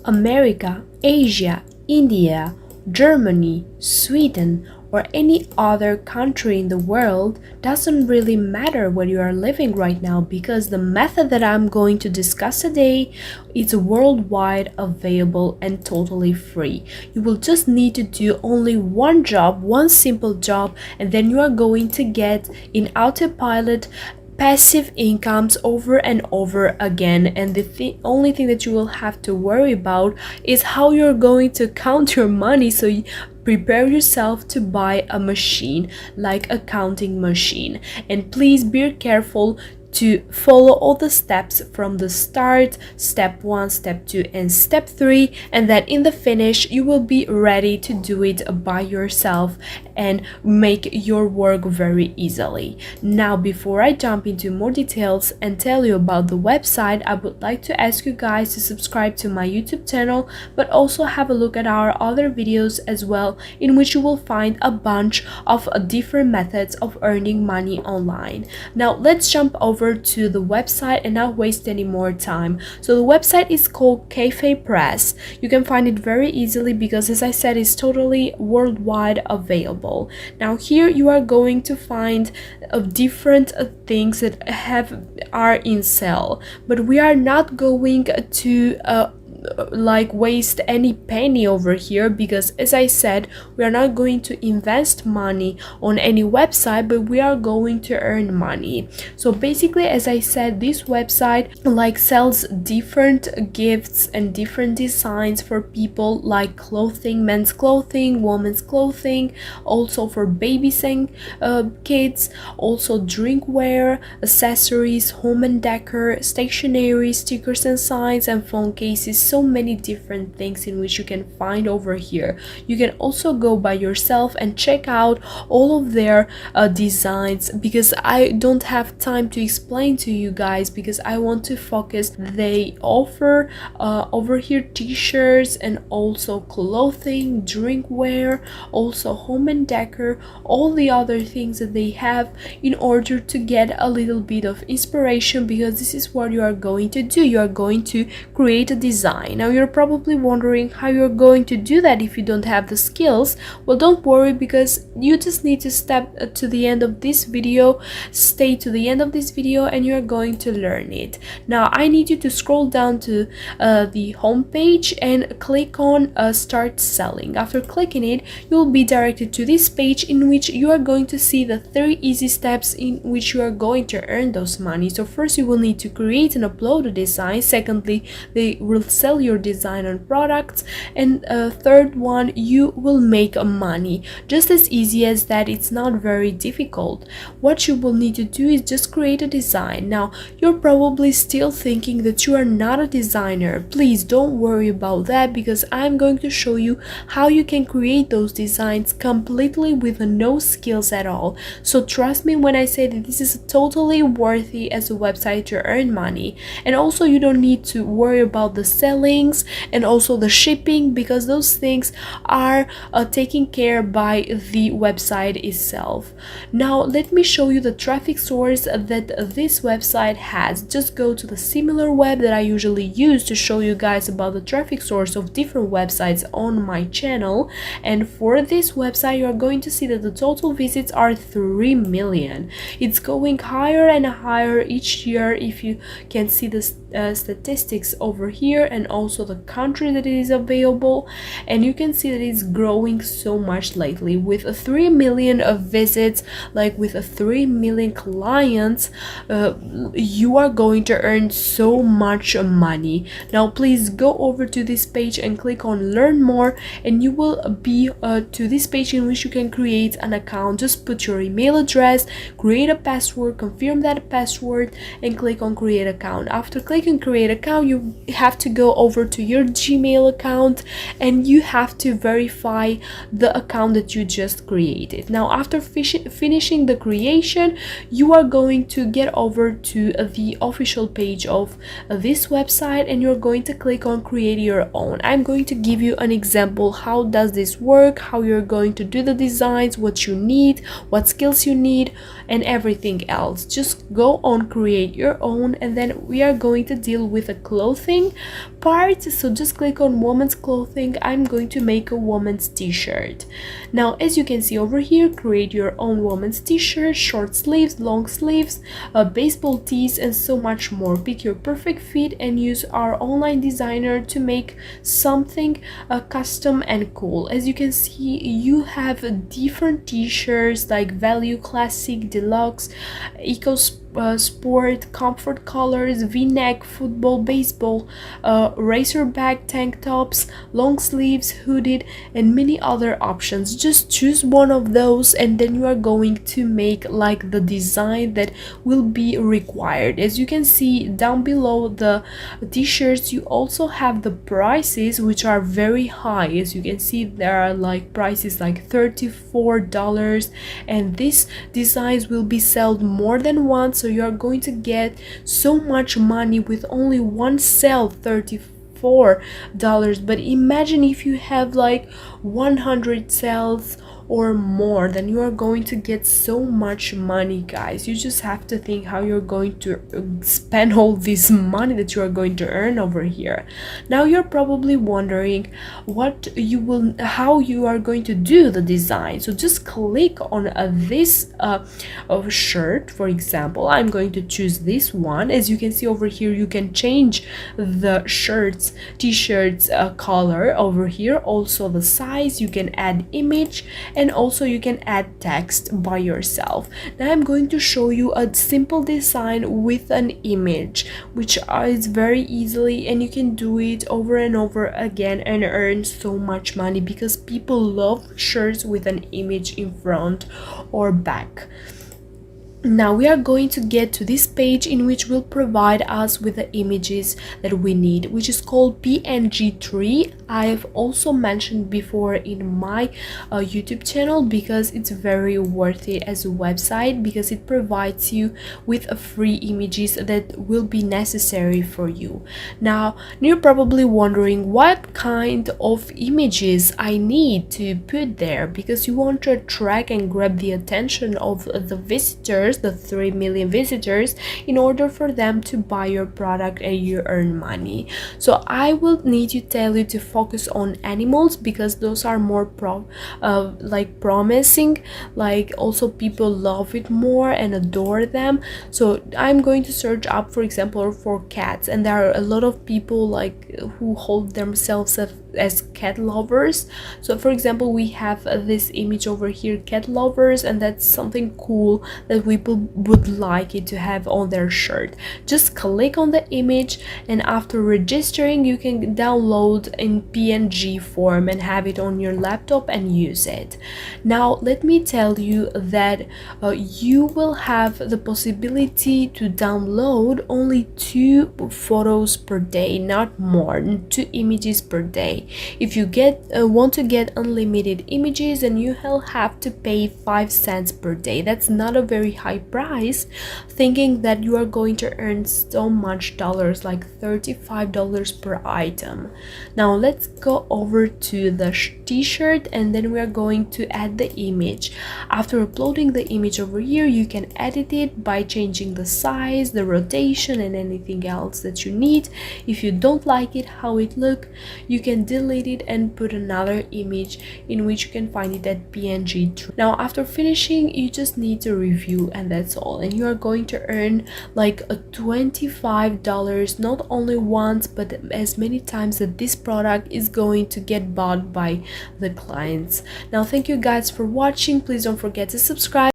America, Asia, India, Germany, Sweden, or any other country in the world, doesn't really matter where you are living right now, because the method that I'm going to discuss today is worldwide available and totally free. You will just need to do only one job, one simple job, and then you are going to get in autopilot passive incomes over and over again. And the only thing that you will have to worry about is how you're going to count your money. So prepare yourself to buy a machine, like a counting machine, and please be careful to follow all the steps from the start, step 1, step 2, and step 3, and then in the finish you will be ready to do it by yourself and make your work very easily. Now, before I jump into more details and tell you about the website, I would like to ask you guys to subscribe to my YouTube channel, but also have a look at our other videos as well, in which you will find a bunch of different methods of earning money online. Now let's jump over to the website and not waste any more time. So the website is called Cafe Press. You can find it very easily because, as I said, it's totally worldwide available. Now here you are going to find different things that are in sale, but we are not going to waste any penny over here, because, as I said, we are not going to invest money on any website, but we are going to earn money. So basically, as I said, this website sells different gifts and different designs for people, like clothing, men's clothing, women's clothing, also for babies and kids, also drinkware, accessories, home and decor, stationery, stickers and signs, and phone cases. So many different things in which you can find over here. You can also go by yourself and check out all of their designs, because I don't have time to explain to you guys, because I want to focus. They offer over here t-shirts and also clothing, drinkware, also home and decor, all the other things that they have, in order to get a little bit of inspiration, because this is what you are going to do. You are going to create a design. Now you're probably wondering how you're going to do that if you don't have the skills. Well, don't worry, because you just need to step to the end of this video, stay to the end of this video, and you're going to learn it. Now I need you to scroll down to the home page and click on start selling. After clicking it, you'll be directed to this page, in which you are going to see the 3 easy steps in which you are going to earn those money. So first, you will need to create and upload a design. Secondly, they will sell your design on products, and third one, you will make money. Just as easy as that. It's not very difficult. What you will need to do is just create a design. Now you're probably still thinking that you are not a designer. Please don't worry about that, because I'm going to show you how you can create those designs completely with no skills at all. So trust me when I say that this is totally worthy as a website to earn money. And also, you don't need to worry about the sellings and also the shipping, because those things are taken care by the website itself. Now let me show you the traffic source that this website has. Just go to the similar web that I usually use to show you guys about the traffic source of different websites on my channel, and for this website you are going to see that the total visits are 3 million. It's going higher and higher each year, if you can see the statistics over here, and also the country that it is available, and you can see that it's growing so much lately. With 3 million of visits, like with 3 million clients, you are going to earn so much money. Now please go over to this page and click on learn more, and you will be to this page in which you can create an account. Just put your email address, create a password, confirm that password, and click on create account. After clicking create account, you have to go over to your Gmail account, and you have to verify the account that you just created. Now after finishing the creation, you are going to get over to the official page of this website, and you're going to click on create your own. I'm going to give you an example. How does this work, how you're going to do the designs, what you need, what skills you need, and everything else. Just go on create your own, and then we are going going to deal with a clothing part. So just click on women's clothing. I'm going to make a woman's t-shirt. Now as you can see over here, create your own woman's t-shirt, short sleeves, long sleeves, baseball tees, and so much more. Pick your perfect fit and use our online designer to make something custom and cool. As you can see, you have different t-shirts like value, classic, deluxe, eco sport, comfort colors, v-neck, football, baseball, racerback tank tops, long sleeves, hooded, and many other options. Just choose one of those and then you are going to make like the design that will be required. As you can see down below the t-shirts, you also have the prices, which are very high. As you can see, there are like prices like $34, and these designs will be sold more than once, so you are going to get so much money with only one sale, $34. But imagine if you have like 100 sales or more, then you are going to get so much money, guys. You just have to think how you're going to spend all this money that you are going to earn over here. Now you're probably wondering how you are going to do the design. So just click on this shirt. For example, I'm going to choose this one. As you can see over here, you can change the t-shirts color over here, also the size. You can add image, and also you can add text by yourself. Now I'm going to show you a simple design with an image, which is very easily, and you can do it over and over again and earn so much money because people love shirts with an image in front or back. Now we are going to get to this page in which will provide us with the images that we need, which is called PNG3. I have also mentioned before in my YouTube channel because it's very worth it as a website, because it provides you with a free images that will be necessary for you. Now you're probably wondering what kind of images I need to put there, because you want to attract and grab the attention of the visitors, the 3 million visitors, in order for them to buy your product and you earn money. So I will need to tell you to focus on animals, because those are more promising, like also people love it more and adore them. So I'm going to search up, for example, for cats, and there are a lot of people like who hold themselves as cat lovers. So for example, we have this image over here, cat lovers, and that's something cool that people would like it to have on their shirt. Just click on the image, and after registering you can download in PNG form and have it on your laptop and use it. Now let me tell you that you will have the possibility to download only 2 photos per day, not more, 2 images per day. If you want to get unlimited images, and you will have to pay 5 cents per day. That's not a very high price, thinking that you are going to earn so much dollars, like $35 per item. Now let's go over to the t-shirt, and then we are going to add the image. After uploading the image over here, you can edit it by changing the size, the rotation, and anything else that you need. If you don't like it how it look, you can delete it and put another image in which you can find it at PNG. Now after finishing, you just need to review, and that's all, and you are going to earn like a $25, not only once but as many times that this product is going to get bought by the clients. Now thank you guys for watching. Please don't forget to subscribe.